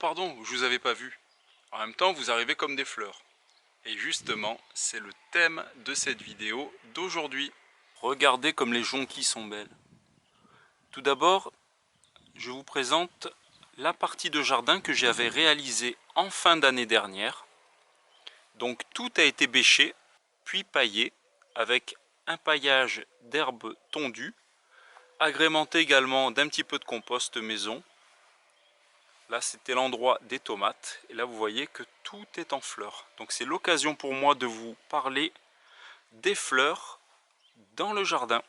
pardon, je vous avais pas vu. En même temps, vous arrivez comme des fleurs. Et justement, c'est le thème de cette vidéo d'aujourd'hui. Regardez comme les jonquilles sont belles. Tout d'abord, je vous présente la partie de jardin que j'avais réalisée en fin d'année dernière. Donc tout a été bêché, puis paillé, avec un paillage d'herbes tondues, agrémenté également d'un petit peu de compost maison. Là, c'était l'endroit des tomates. Et là, vous voyez que tout est en fleurs. Donc c'est l'occasion pour moi de vous parler des fleurs dans le jardin.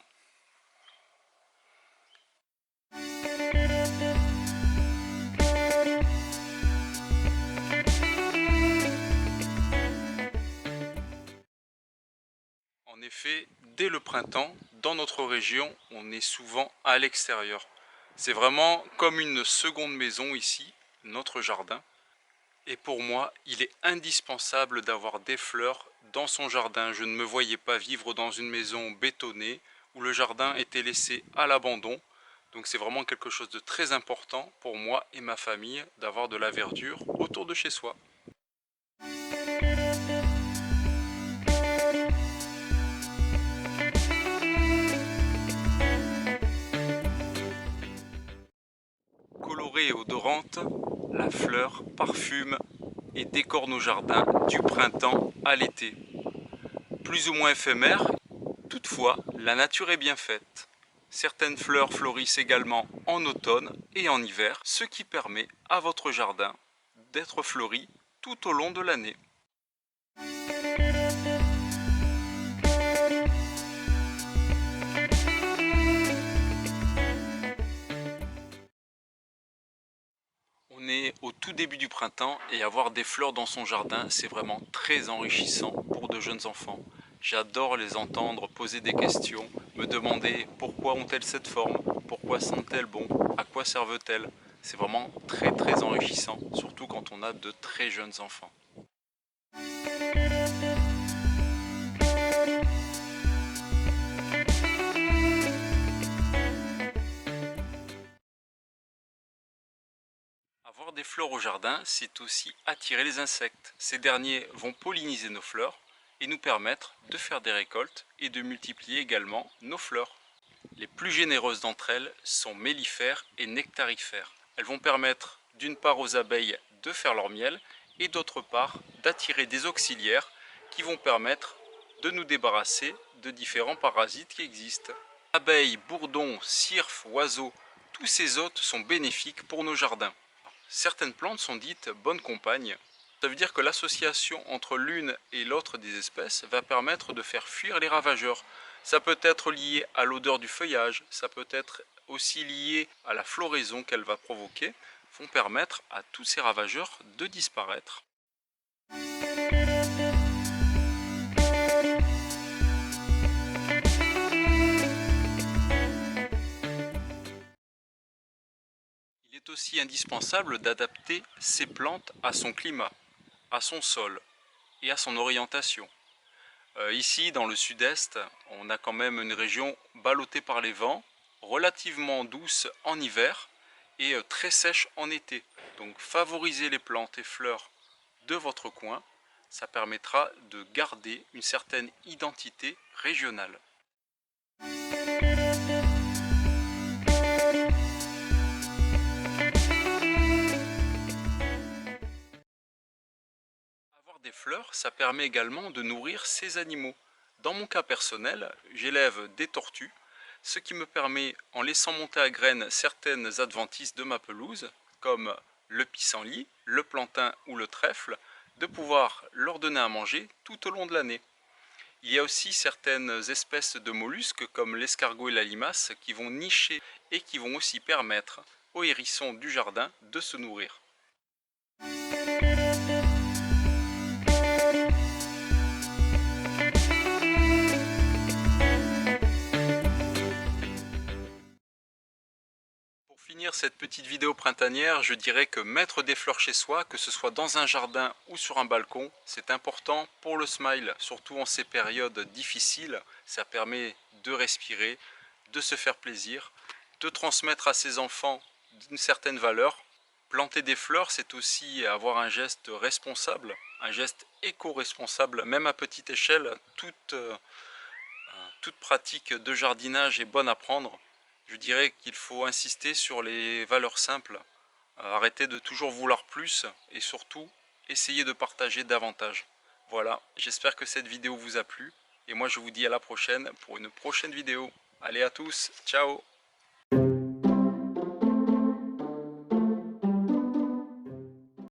En effet, dès le printemps, dans notre région, on est souvent à l'extérieur. C'est vraiment comme une seconde maison ici, notre jardin. Et pour moi, il est indispensable d'avoir des fleurs dans son jardin. Je ne me voyais pas vivre dans une maison bétonnée où le jardin était laissé à l'abandon. Donc c'est vraiment quelque chose de très important pour moi et ma famille d'avoir de la verdure autour de chez soi. Colorée et odorante, la fleur parfume et décore nos jardins du printemps à l'été. Plus ou moins éphémère, toutefois, la nature est bien faite. Certaines fleurs fleurissent également en automne et en hiver, ce qui permet à votre jardin d'être fleuri tout au long de l'année. On est au tout début du printemps et avoir des fleurs dans son jardin, c'est vraiment très enrichissant pour de jeunes enfants. J'adore les entendre poser des questions, me demander pourquoi ont-elles cette forme, pourquoi sentent-elles bon, à quoi servent-elles. C'est vraiment très enrichissant, surtout quand on a de très jeunes enfants. Avoir des fleurs au jardin, c'est aussi attirer les insectes. Ces derniers vont polliniser nos fleurs et nous permettre de faire des récoltes et de multiplier également nos fleurs. Les plus généreuses d'entre elles sont mellifères et nectarifères. Elles vont permettre d'une part aux abeilles de faire leur miel et d'autre part d'attirer des auxiliaires qui vont permettre de nous débarrasser de différents parasites qui existent. Abeilles, bourdons, cirfes, oiseaux, tous ces hôtes sont bénéfiques pour nos jardins. Certaines plantes sont dites bonnes compagnes. Ça veut dire que l'association entre l'une et l'autre des espèces va permettre de faire fuir les ravageurs. Ça peut être lié à l'odeur du feuillage, ça peut être aussi lié à la floraison qu'elle va provoquer, vont permettre à tous ces ravageurs de disparaître. Il est aussi indispensable d'adapter ces plantes à son climat, à son sol et à son orientation. Ici, dans le sud-est, on a quand même une région ballottée par les vents, relativement douce en hiver et très sèche en été. Donc favoriser les plantes et fleurs de votre coin, ça permettra de garder une certaine identité régionale. Avoir des fleurs, ça permet également de nourrir ses animaux. Dans mon cas personnel, j'élève des tortues, ce qui me permet, en laissant monter à graines certaines adventices de ma pelouse, comme le pissenlit, le plantain ou le trèfle, de pouvoir leur donner à manger tout au long de l'année. Il y a aussi certaines espèces de mollusques comme l'escargot et la limace qui vont nicher et qui vont aussi permettre aux hérissons du jardin de se nourrir. Pour finir cette petite vidéo printanière, je dirais que mettre des fleurs chez soi, que ce soit dans un jardin ou sur un balcon, c'est important pour le smile, surtout en ces périodes difficiles. Ça permet de respirer, de se faire plaisir, de transmettre à ses enfants une certaine valeur. Planter des fleurs, c'est aussi avoir un geste responsable, un geste éco-responsable, même à petite échelle. Toute pratique de jardinage est bonne à prendre. Je dirais qu'il faut insister sur les valeurs simples, arrêter de toujours vouloir plus et surtout essayer de partager davantage. Voilà, j'espère que cette vidéo vous a plu et moi je vous dis à la prochaine pour une prochaine vidéo. Allez à tous, ciao!